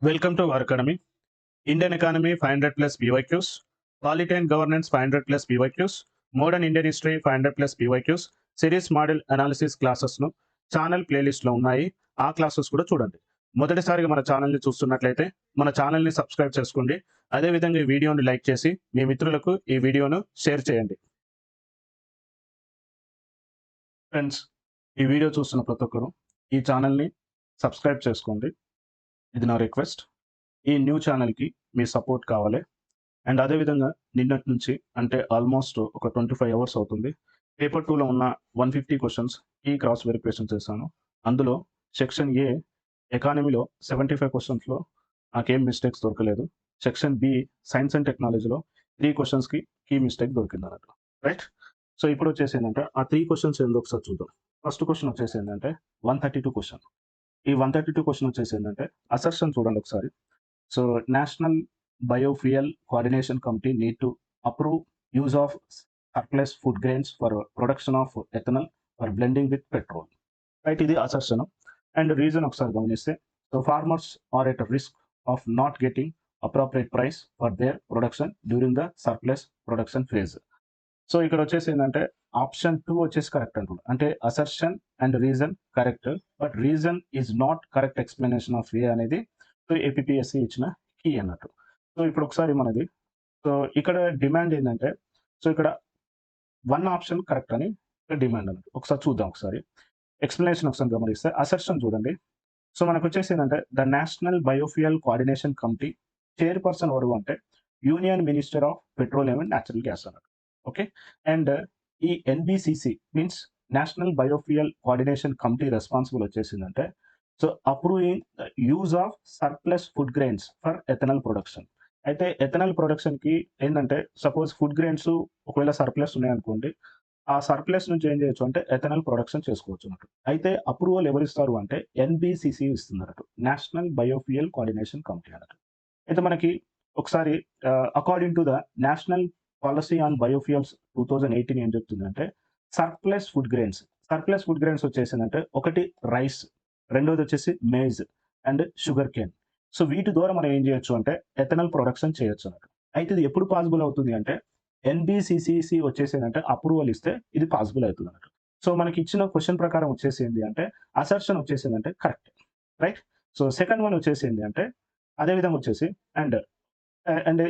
Welcome to our academy. Indian economy 500 plus PYQs, polity and governance 500 plus PYQs, modern Indian history 500 plus PYQs, series model analysis క్లాసెస్ను channel ప్లేలిస్ట్లో ఉన్నాయి. ఆ classes కూడా చూడండి. మొదటిసారిగా మన ఛానల్ని చూస్తున్నట్లయితే మన ఛానల్ని సబ్స్క్రైబ్ చేసుకోండి. అదేవిధంగా ఈ వీడియోని లైక్ చేసి మీ మిత్రులకు ఈ వీడియోను షేర్ చేయండి. ఫ్రెండ్స్, ఈ వీడియో చూస్తున్న ప్రతి ఒక్కరు ఈ ఛానల్ని సబ్స్క్రైబ్ చేసుకోండి. ఇది నా రిక్వెస్ట్. ఈ న్యూ ఛానల్కి మీ సపోర్ట్ కావాలి. అండ్ అదేవిధంగా నిన్నటి నుంచి అంటే ఆల్మోస్ట్ ఒక 25 అవర్స్ అవుతుంది. పేపర్ 2లో ఉన్న 150 క్వశ్చన్స్ ఈ క్రాస్ వెరిఫికేషన్ చేశాను. అందులో సెక్షన్ ఏ ఎకానమీలో 75 క్వశ్చన్స్లో నాకేం మిస్టేక్స్ దొరకలేదు. సెక్షన్ బి సైన్స్ అండ్ టెక్నాలజీలో 3 క్వశ్చన్స్కి కీ మిస్టేక్ దొరికింది అన్నట్టు. రైట్. సో ఇప్పుడు వచ్చేసి ఏంటంటే ఆ 3 క్వశ్చన్స్ ఏందో ఒకసారి చూద్దాం. ఫస్ట్ క్వశ్చన్ వచ్చేసి ఏంటంటే 132 క్వశ్చన్. ఈ 132 క్వశ్చన్ వచ్చేసి ఏంటంటే అసర్షన్ చూడండి ఒకసారి. So national biofuel coordination committee need to approve use of surplus food grains for production of ethanol for blending with petrol. Right, ఇది అసర్షన్. అండ్ రీజన్ ఒకసారి గమనిస్తే, so farmers are at risk of not getting appropriate price for their production during the surplus production phase. So ఇక్కడ వచ్చేసి ఏంటంటే option 2 వచ్చేసి correct అంటున్నాడు. అంటే assertion and reason correct, but reason is not correct explanation of ఏ అనేది so APSC ఇచ్చిన key అన్నట్టు. So ఇప్పుడు ఒకసారి మనది సో ఇక్కడ డిమాండ్ ఏంటంటే, సో ఇక్కడ 1 ఆప్షన్ కరెక్ట్ అని డిమాండ్ అన్నట్టు. ఒకసారి చూద్దాం. ఒకసారి ఎక్స్ప్లెనేషన్ ఒకసారి గమనిస్తే అసర్షన్ చూడండి. సో మనకు వచ్చేసి ఏంటంటే the national biofuel coordination committee chairperson ఎవరు అంటే union minister of petroleum and natural gas అన్నట్టు. ఓకే. అండ్ ఈ NBCC means national biofuel coordination committee responsible వచ్చేసిందంటే so approving use of surplus food grains for ethanol production. అయితే ethanol ప్రొడక్షన్కి ఏంటంటే suppose food grains ఒకవేళ surplus ఉన్నాయనుకోండి, ఆ surplus నుంచి ఏం చేయొచ్చు అంటే ఎథనల్ ప్రొడక్షన్ చేసుకోవచ్చు అన్నట్టు. అయితే అప్రూవల్ ఎవరు ఇస్తారు అంటే ఎన్బిసిసి ఇస్తున్నట్టు, నేషనల్ బయోఫ్యూయల్ కోఆర్డినేషన్ కమిటీ అన్నట్టు. అయితే మనకి ఒకసారి according to the national policy on biofuels 2018 ఏం చెప్తుందంటే సర్ప్లస్ ఫుడ్ గ్రెయిన్స్ వచ్చేసిందంటే ఒకటి రైస్, రెండోది వచ్చేసి maize and sugarcane. So వీటి ద్వారా మనం ఏం చేయొచ్చు అంటే ఎథనల్ ప్రొడక్షన్ చేయొచ్చు అన్నట్టు. అయితే ఇది ఎప్పుడు పాసిబుల్ అవుతుంది అంటే ఎన్బిసిసిసి వచ్చేసిందంటే అప్రూవల్ ఇస్తే ఇది పాసిబుల్ అవుతుంది అన్నట్టు. సో మనకి ఇచ్చిన క్వశ్చన్ ప్రకారం వచ్చేసింది అంటే అసర్షన్ వచ్చేసిందంటే correct. Right. So second one వచ్చేసింది అంటే అదే విధంగా వచ్చేసి అండ్ అండ్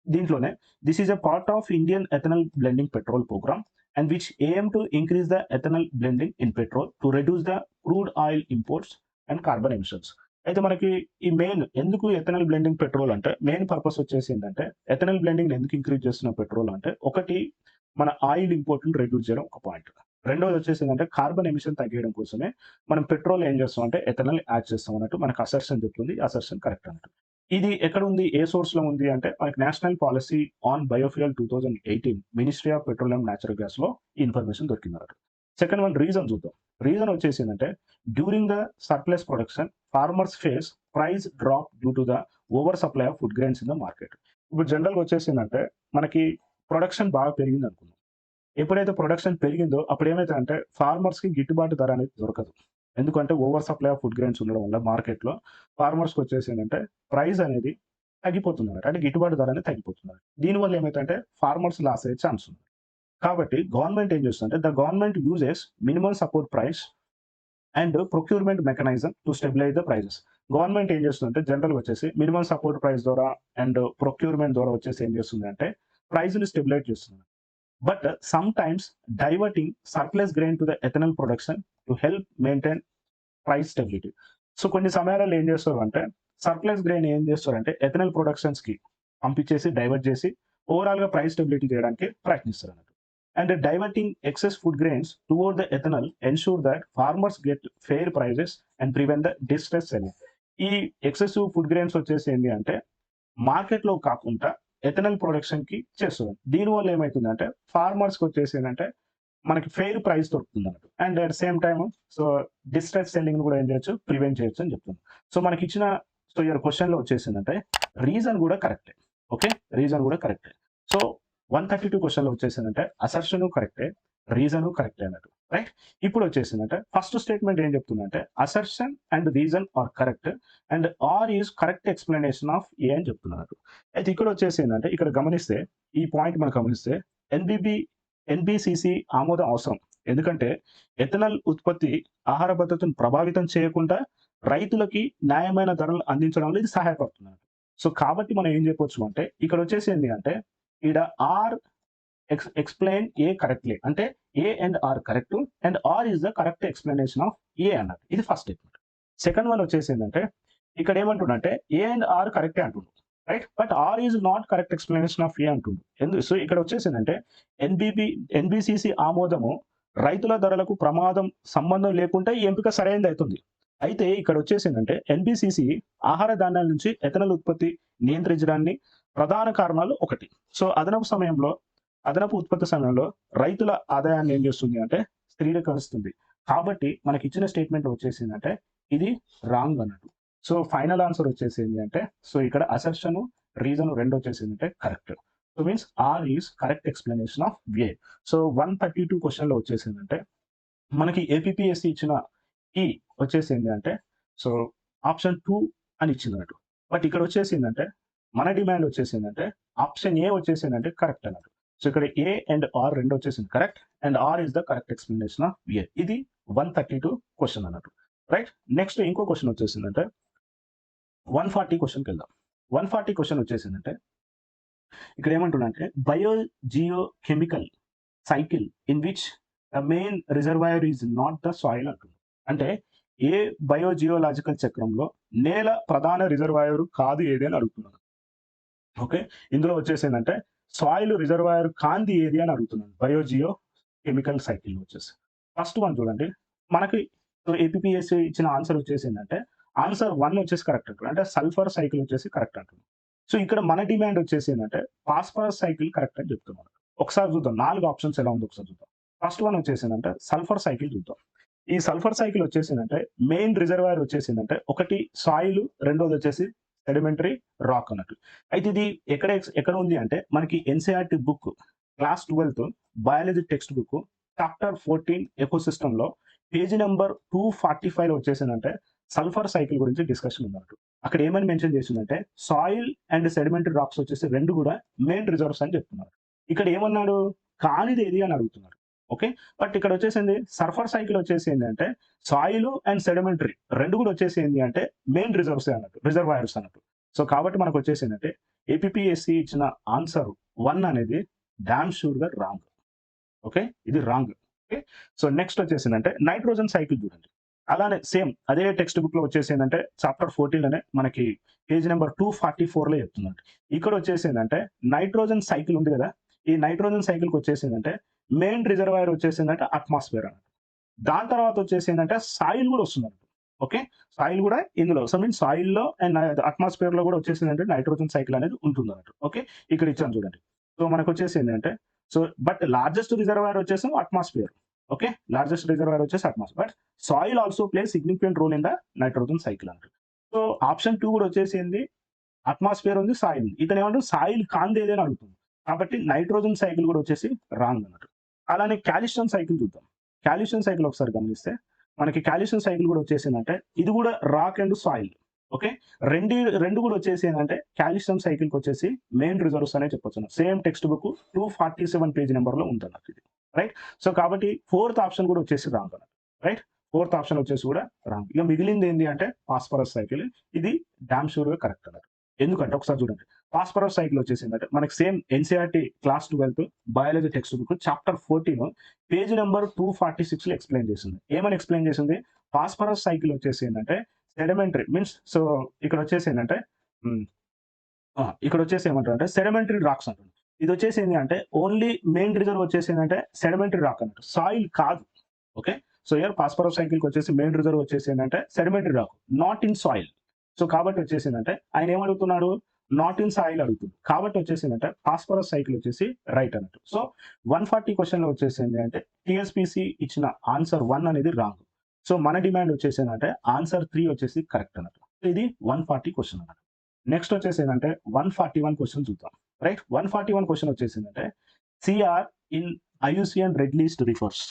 దీంట్లోనే this is a part of Indian ethanol blending petrol programme and which aim to increase the ethanol blending in petrol to reduce the crude oil imports and carbon emissions. అయితే మనకి ఈ main ఎందుకు ethanol blending petrol అంటే main purpose వచ్చేసి ఏంటంటే ethanol blending ఎందుకు increase చేస్తున్న petrol అంటే ఒకటి మన ఆయిల్ ఇంపోర్ట్ని రెడ్యూస్ చేయడం ఒక పాయింట్. రెండోది వచ్చేసి ఏంటంటే కార్బన్ ఎమిషన్ తగ్గించడం కోసమే మనం పెట్రోల్ ఏం చేస్తాం అంటే ఎథనల్ యాడ్ చేస్తాం అన్నట్టు మనకు అసర్షన్ చెప్తుంది. అసర్షన్ కరెక్ట్ అన్నట్టు. ఇది ఎక్కడ ఉంది, ఏ సోర్స్ లో ఉంది అంటే మనకి national policy on biofuel 2018 ministry of petroleum natural gas లో ఈ ఇన్ఫర్మేషన్ దొరికింది అన్నట్టు. సెకండ్ వన్ రీజన్ చూద్దాం. రీజన్ వచ్చేసి ఏంటంటే during the surplus production farmers face price drop due to the over supply of food grains in the market. ఇప్పుడు జనరల్గా వచ్చేసి ఏంటంటే మనకి ప్రొడక్షన్ బాగా పెరిగింది అనుకుందాం. ఎప్పుడైతే ప్రొడక్షన్ పెరిగిందో అప్పుడు ఏమైతే అంటే ఫార్మర్స్ కి గిట్టుబాటు ధర అనేది దొరకదు. ఎందుకంటే over supply of food grains ఉండడం వల్ల మార్కెట్లో ఫార్మర్స్కి వచ్చేసి ఏంటంటే ప్రైస్ అనేది తగ్గిపోతుంది, అంటే గిట్టుబాటు ధర అనేది తగ్గిపోతుంది. దీనివల్ల ఏమైతే ఫార్మర్స్ లాస్ అయ్యే ఛాన్స్ ఉంది. కాబట్టి గవర్నమెంట్ ఏం చేస్తుందంటే the government uses minimum support price and procurement mechanism to stabilise the prices. Government ఏం చేస్తుందంటే జనరల్గా వచ్చేసి మినిమం సపోర్ట్ ప్రైస్ ద్వారా అండ్ ప్రొక్యూర్మెంట్ ద్వారా వచ్చేసి ఏం చేస్తుంది అంటే ప్రైస్ని స్టెబిలైజ్ చేస్తుంది. But sometimes diverting surplus grain to the ethanol production to help maintain price stability. So కొన్ని సమయాలలో ఏం చేస్తారు అంటే సర్ప్లస్ గ్రెయిన్ ఏం చేస్తారంటే ఎథనల్ ప్రొడక్షన్స్ కి పంపించేసి డైవర్ట్ చేసి ఓవరాల్ గా ప్రైస్ స్టెబిలిటీ చేయడానికి ప్రయత్నిస్తారు అన్నట్టు. And diverting excess food grains toward the ethanol ensure that farmers get fair prices and prevent the distress selling. ఈ ఎక్సెసివ్ ఫుడ్ గ్రెయిన్స్ వచ్చేసి ఏంటి అంటే మార్కెట్లో కాకుండా ఎథనల్ ప్రొడక్షన్ కి చేస్తుంది. దీనివల్ల ఏమవుతుందంటే ఫార్మర్స్కి వచ్చేసి ఏంటంటే మనకి ఫెయిర్ ప్రైస్ దొరుకుతుంది అన్నట్టు. And at same time so distress selling కూడా ఏం చేయొచ్చు, ప్రివెంట్ చేయొచ్చు అని చెప్తుంది. సో మనకి ఇచ్చిన సో ఇయర్ క్వశ్చన్ లో వచ్చేసిందంటే రీజన్ కూడా కరెక్టే. ఓకే, రీజన్ కూడా కరెక్టే. సో 132 క్వశ్చన్‌లో వచ్చేసిందంటే అసర్షన్ కరెక్టే, రీజన్ కరెక్టే అన్నట్టు. రైట్? ఇప్పుడు వచ్చేసిందంటే ఫస్ట్ స్టేట్మెంట్ ఏం చెప్తుందంటే assertion and reason are correct and R is correct explanation of A అని చెప్తున్నారు. అయితే ఇక్కడ వచ్చేసిందంటే ఇక్కడ గమనిస్తే ఈ పాయింట్ మనం గమనిస్తే ఎన్‌బీసీసీ ఆమోదం అవసరం. ఎందుకంటే ఎథనాల్ ఉత్పత్తి ఆహార భద్రతను ప్రభావితం చేయకుండా రైతులకి న్యాయమైన ధరలు అందించడంలో ఇది సహాయపడుతుంది. సో కాబట్టి మనం ఏం చెప్పొచ్చు అంటే ఇక్కడ వచ్చేసి ఏంది అంటే ఈడ ఆర్ ఎక్స్‌ప్లెయిన్ ఏ కరెక్ట్‌లీ అంటే A and R correct and R is the correct explanation of A అన్నట్టు. ఇది ఫస్ట్ స్టేట్మెంట్. సెకండ్ వన్ వచ్చేసి ఏందంటే ఇక్కడ ఏమంటుండంటే ఏ అండ్ ఆర్ కరెక్టే అంటుండు. Right? But R is not correct explanation of A అంటుండు. So ఇక్కడ వచ్చేసిందంటే ఎన్‌బీసీసీ ఆమోదము రైతుల ధరలకు ప్రమాదం సంబంధం లేకుండా ఈ ఎంపిక సరైనదయితుంది. అయితే ఇక్కడ వచ్చేసిందంటే ఎన్‌బీసీసీ ఆహార ధాన్యాల నుంచి ఎథనాల్ ఉత్పత్తి నియంత్రించడాన్ని ప్రధాన కారణాలు ఒకటి. సో అదనపు ఉత్పత్తి సమయంలో రైతుల ఆదాయాన్ని ఏం చేస్తుంది అంటే స్థిరీకరిస్తుంది. కాబట్టి మనకి ఇచ్చిన స్టేట్మెంట్ వచ్చేసిందంటే ఇది రాంగ్ అన్నట్టు. సో ఫైనల్ ఆన్సర్ వచ్చేసింది అంటే సో ఇక్కడ అసర్షన్, రీజన్ రెండు వచ్చేసిందంటే correct. So means R is correct explanation of A. So 132 క్వశ్చన్‌లో వచ్చేసిందంటే మనకి ఏపీపీఎస్సీ ఇచ్చిన ఈ వచ్చేసింది అంటే సో ఆప్షన్ 2 అని ఇచ్చిందన్నట్టు. బట్ ఇక్కడ వచ్చేసిందంటే మన డిమాండ్ వచ్చేసిందంటే ఆప్షన్ ఏ వచ్చేసిందంటే కరెక్ట్ అన్నట్టు. సో ఇక్కడ ఏ అండ్ ఆర్ రెండు వచ్చేసింది correct and R is the correct explanation of A. ఇది 132 క్వశ్చన్ అన్నట్టు. రైట్? నెక్స్ట్ ఇంకో క్వశ్చన్ వచ్చేసిందంటే 140 క్వశ్చన్‌కి వెళ్దాం. 140 క్వశ్చన్ వచ్చేసిందంటే ఇక్కడ ఏమంటున్నానంటే geo chemical cycle in which the main reservoir is not the soil అంటుంది. అంటే ఏ బయోజియోలాజికల్ చక్రంలో నేల ప్రధాన రిజర్వాయర్ కాదు ఏది అని అడుగుతున్నాను. ఓకే? ఇందులో వచ్చేసిందంటే సాయిల్ రిజర్వాయర్ కాంది ఏది అని అడుగుతున్నాను. బయోజియో కెమికల్ సైకిల్ వచ్చేసి. ఫస్ట్ వన్ చూడండి. మనకి ఏపీపీఎస్సీ ఇచ్చిన ఆన్సర్ వచ్చేసిందంటే ఆన్సర్ 1 వచ్చేసి కరెక్ట్ అంటుంది. అంటే సల్ఫర్ సైకిల్ వచ్చేసి కరెక్ట్ అంటుంది. సో ఇక్కడ మన డిమాండ్ వచ్చేసిందంటే ఫాస్ఫరస్ సైకిల్ కరెక్ట్ అని చెప్తున్నాను. ఒకసారి చూద్దాం 4 ఆప్షన్స్ ఎలా ఉందో ఒకసారి చూద్దాం. ఫస్ట్ వన్ వచ్చేసిందంటే సల్ఫర్ సైకిల్ చూద్దాం. ఈ సల్ఫర్ సైకిల్ వచ్చేసిందంటే మెయిన్ రిజర్వాయర్ వచ్చేసిందంటే ఒకటి సాయిల్, రెండోది వచ్చేసి సెడిమెంటరీ రాక్ అన్నట్టు. అయితే ఇది ఎక్కడ ఉంది అంటే మనకి NCERT book class 12 biology text book chapter 14 ఎకోసిస్టమ్‌లో పేజీ నంబర్ 245లో వచ్చేసిందంటే సల్ఫర్ సైకిల్ గురించి డిస్కషన్ ఉందన్నట్టు. అక్కడ ఏమని మెన్షన్ చేసిందంటే సాయిల్ అండ్ సెడిమెంటరీ రాక్స్ వచ్చేసి రెండు కూడా మెయిన్ రిజర్వ్స్ అని చెప్తున్నారు. ఇక్కడ ఏమన్నాడు కానిది ఏది అని అడుగుతున్నారు. ఓకే? బట్ ఇక్కడ వచ్చేసింది సల్ఫర్ సైకిల్ వచ్చేసి ఏంటంటే సాయిల్ అండ్ సెడిమెంటరీ రెండు కూడా వచ్చేసి ఏంటి అంటే మెయిన్ రిజర్వాయర్స్ అన్నట్టు. సో కాబట్టి మనకు వచ్చేసిందంటే ఏపీపీఎస్సీ ఇచ్చిన ఆన్సర్ 1 అనేది డామ్ షూర్ గా రాంగ్. ఓకే? ఇది రాంగ్. ఓకే? సో నెక్స్ట్ వచ్చేసిందంటే నైట్రోజన్ సైకిల్ చూడండి. అలానే సేమ్ అదే టెక్స్ట్ బుక్ లో వచ్చేసిందంటే చాప్టర్ 14 లోనే మనకి పేజ్ నెంబర్ 244లో చెప్తుందండి. ఇక్కడ వచ్చేసిందంటే నైట్రోజన్ సైకిల్ ఉంది కదా, ఈ నైట్రోజన్ సైకిల్ కి వచ్చేసిందంటే మెయిన్ రిజర్వాయర్ వచ్చేసిందంటే అట్మాస్ఫియర్ అన్నట్టు. దాని తర్వాత వచ్చేసిందంటే సాయిల్ కూడా వస్తుందంట. ఓకే? సాయిల్ కూడా ఇందులో సో మీన్స్ సాయిల్‌లో అండ్ అట్మాస్ఫియర్ లో కూడా వచ్చేసిందంటే నైట్రోజన్ సైకిల్ అనేది ఉంటుందన్నట్టు. ఓకే? ఇక్కడ ఇచ్చాను చూడండి. సో మనకు వచ్చేసిందంటే సో బట్ లార్జెస్ట్ రిజర్వాయర్ వచ్చేసి అట్మాస్ఫియర్. ఓకే? లార్జెస్ట్ రిజర్వాయర్ వచ్చేసి atmosphere. But soil also plays significant role in the nitrogen cycle అన్నట్టు. సో ఆప్షన్ 2 కూడా వచ్చేసింది అట్మాస్ఫియర్ ఉంది, సాయిల్ ఉంది. ఇతను ఏమంటాడు సాయిల్ కాంది ఏది అని అడుగుతుంది. కాబట్టి నైట్రోజన్ సైకిల్ కూడా వచ్చేసి రాంగ్ అన్నట్టు. అలానే కాల్షియం సైకిల్ చూద్దాం. కాల్షియం సైకిల్ ఒకసారి గమనిస్తే మనకి కాల్షియం సైకిల్ కూడా వచ్చేసిందంటే ఇది కూడా రాక్ అండ్ సాయిల్. ఓకే? రెండు కూడా వచ్చేసి ఏంటంటే కాల్షియం సైకిల్ కి వచ్చేసి మెయిన్ రిజర్వ్స్ అనే చెప్పొచ్చు. Same text book 247 page number లో ఉందన్నట్టు ఇది. రైట్? సో కాబట్టి ఫోర్త్ ఆప్షన్ కూడా వచ్చేసి రాంగ్ అన్నట్టు. రైట్? ఫోర్త్ ఆప్షన్ వచ్చేసి కూడా రాంగ్. ఇక మిగిలింది ఏంటి అంటే ఫాస్ఫరస్ సైకిల్. ఇది డామ్ షూర్ గా కరెక్ట్ అన్నట్టు. ఎందుకంటే ఒకసారి చూడండి. ఫాస్ఫరస్ సైకిల్ వచ్చేసిందంటే మనకి same NCERT class 12 biology text book chapter 14 page number 246లో ఎక్స్‌ప్లెయిన్ చేసింది. ఏమని ఎక్స్‌ప్లెయిన్ చేసింది? ఫాస్ఫరస్ సైకిల్ వచ్చేసి ఏంటంటే సెడిమెంటరీ మీన్స్ సో ఇక్కడ వచ్చేసి ఏంటంటే ఇక్కడ వచ్చేసి ఏమంటారంటే సెడిమెంటరీ రాక్స్ అంటుంది. ఇది వచ్చేసి ఏంటి అంటే ఓన్లీ మెయిన్ రిజర్వ్ వచ్చేసి ఏంటంటే సెడిమెంటరీ రాక్ అన్నట్టు. సాయిల్ కాదు. Okay? So here phosphorus cycle కి వచ్చేసి మెయిన్ రిజర్వ్ వచ్చేసి ఏంటంటే sedimentary rock not in soil. So కాబట్టి వచ్చేసిందంటే ఆయన ఏమడుగుతున్నాడు నాట్ ఇన్ సాయిల్ అడుగుతుంది. కాబట్టి వచ్చేసిందంటే ఫాస్ఫరస్ సైకిల్ వచ్చేసి రైట్ అన్నట్టు. సో 140 క్వశ్చన్ లో వచ్చేసింది అంటే టీఎస్పీసీ ఇచ్చిన ఆన్సర్ 1 అనేది రాంగ్. సో మన డిమాండ్ వచ్చేసిందంటే ఆన్సర్ 3 వచ్చేసి కరెక్ట్ అన్నట్టు. ఇది 140 క్వశ్చన్ అన్నట్టు. నెక్స్ట్ వచ్చేసి ఏంటంటే 141 క్వశ్చన్ చూద్దాం. రైట్. 141 క్వశ్చన్ వచ్చేసిందంటే CR in IUCN red list refers.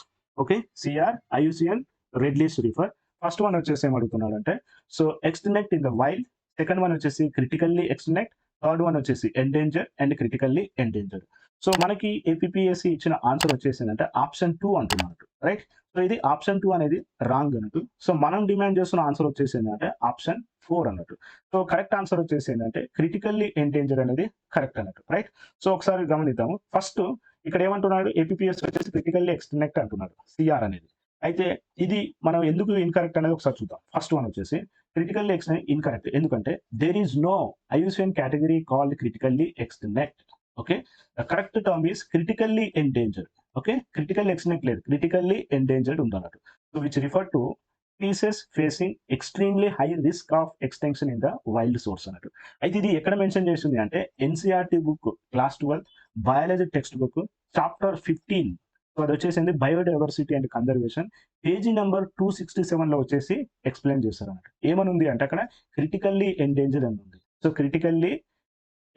Okay, CR IUCN red list refer. First one వచ్చేసి ఏం అడుగుతున్నాడంటే so extinct in the wild, second one వచ్చేసి క్రిటికల్లీ ఎక్స్టినెక్ట్, థర్డ్ వన్ వచ్చేసి endanger and critically endanger. So మనకి APSC ఇచ్చిన answer వచ్చేసిందంటే option 2 అంటున్నట్టు, right. So ఇది ఆప్షన్ 2 అనేది రాంగ్ అన్నట్టు. సో మనం డిమాండ్ చేస్తున్న ఆన్సర్ వచ్చేసిందంటే ఆప్షన్ 4 అన్నట్టు. సో కరెక్ట్ ఆన్సర్ వచ్చేసిందంటే క్రిటికల్లీ ఎండేంజర్ అనేది కరెక్ట్ అన్నట్టు, రైట్. సో ఒకసారి గమనిద్దాము. ఫస్ట్ ఇక్కడ ఏమంటున్నాడు, ఏపీఎస్ వచ్చేసి క్రిటికల్లీ ఎక్స్టినెక్ట్ అంటున్నాడు సిఆర్ అనేది. అయితే ఇది మనం ఎందుకు ఇన్కరెక్ట్ అనేది ఒకసారి చూద్దాం. ఫస్ట్ వన్ వచ్చేసి క్రిటికల్లీ ఎక్స్టినెక్ట్ ఇన్కరెక్ట్. ఎందుకంటే there is no IUCN category called critically extinct. Okay, the correct term is critically endangered. Okay, critical extinct లేదు, క్రిటికల్లీ ఎండేంజర్డ్ ఉందన్నట్టు. So which refer to species facing extremely high risk of extension in the wild source అన్నట్టు. అయితే ఇది ఎక్కడ mention చేస్తుంది అంటే NCERT book class 12 biology text book chapter 15. So అది వచ్చేసింది biodiversity and conservation, page number 267 లో వచ్చేసి ఎక్స్ప్లెయిన్ చేస్తారు అన్నట్టు. ఏమని ఉంది అంటే అక్కడ క్రిటికల్లీ ఎండేంజర్డ్ అని ఉంది. సో క్రిటికల్లీ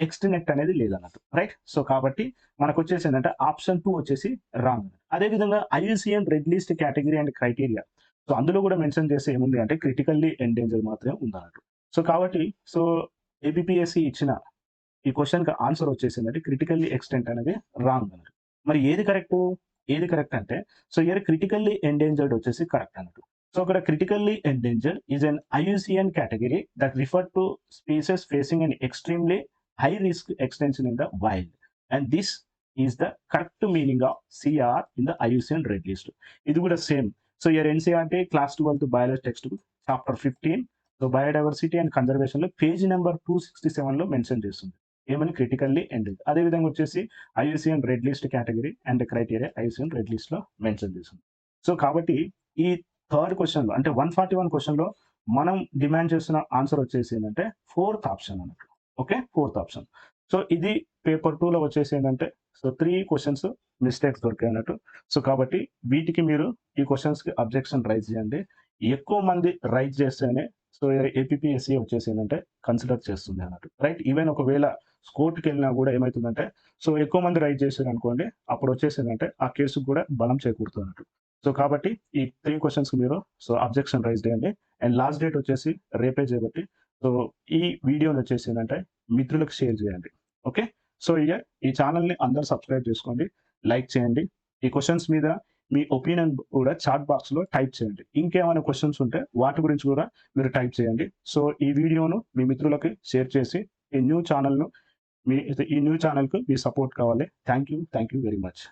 ఎక్స్టినెక్ట్ అనేది లేదన్నట్టు, రైట్. సో కాబట్టి మనకు వచ్చేసి ఏంటంటే ఆప్షన్ 2 వచ్చేసి రాంగ్. అదేవిధంగా IUCN red list category and criteria, so అందులో కూడా మెన్షన్ చేసి ఏముంది అంటే క్రిటికల్లీ ఎండేంజర్ మాత్రమే ఉందన్నట్టు. సో కాబట్టి సో ఏపీఎస్సి ఇచ్చిన ఈ క్వశ్చన్ కి ఆన్సర్ వచ్చేసిందంటే క్రిటికల్లీ ఎక్స్టెంట్ అనేది రాంగ్ అన్నట్టు. మరి ఏది కరెక్ట్ అంటే సో ఇయర్ క్రిటికల్లీ ఎండేంజర్డ్ వచ్చేసి కరెక్ట్ అన్నట్టు. సో అక్కడ critically endangered is an IUCN category that refer to species facing an extremely high risk extension in the wild, and this is the correct meaning of CR in the IUCN Red List. ఇది కూడా same. So year NCERT class 12 biology text book chapter 15 so biodiversity and conservation లో page number 267 లో mention చేస్తుంది ఏమని critically endangered. అదే విధంగా వచ్చేసి IUCN red list category and criteria IUCN red list లో మెన్షన్ చేస్తుంది. సో కాబట్టి ఈ థర్డ్ క్వశ్చన్ లో అంటే 141 క్వశ్చన్ లో మనం డిమాండ్ చేస్తున్న ఆన్సర్ వచ్చేసి ఏంటంటే ఫోర్త్ ఆప్షన్ అన్నట్టు. Okay, fourth option. సో ఇది పేపర్ 2 లో వచ్చేసి ఏంటంటే సో 3 క్వశ్చన్స్ మిస్టేక్స్ దొరికాయి అన్నట్టు. సో కాబట్టి వీటికి మీరు ఈ క్వశ్చన్స్ కి అబ్జెక్షన్ రైజ్ చేయండి. ఎక్కువ మంది రైజ్ చేస్తేనే సో ఏపీఎస్సి వచ్చేసి ఏంటంటే కన్సిడర్ చేస్తుంది అన్నట్టు, రైట్. ఈవెన్ ఒకవేళ కోర్టుకి వెళ్ళినా కూడా ఏమవుతుందంటే సో ఎక్కువ మంది రైజ్ చేశారు అనుకోండి, అప్పుడు వచ్చేసి ఏంటంటే ఆ కేసుకు కూడా బలం చేకూరుతుంది అన్నట్టు. సో కాబట్టి ఈ 3 క్వశ్చన్స్ మీరు సో అబ్జెక్షన్ రైజ్ చేయండి. అండ్ లాస్ట్ డేట్ వచ్చేసి రేపే చేయబట్టి సో ఈ వీడియోని వచ్చేసి ఏంటంటే మిత్రులకు షేర్ చేయండి. ఓకే, సో ఇక ఈ ఛానల్ని అందరూ సబ్స్క్రైబ్ చేసుకోండి, లైక్ చేయండి. ఈ క్వశ్చన్స్ మీద మీ ఒపీనియన్ కూడా చాట్ బాక్స్లో టైప్ చేయండి. ఇంకేమైనా క్వశ్చన్స్ ఉంటే వాటి గురించి కూడా మీరు టైప్ చేయండి. సో ఈ వీడియోను మీ మిత్రులకి షేర్ చేసి ఈ న్యూ ఛానల్కు మీ సపోర్ట్ కావాలి. Thank you very much.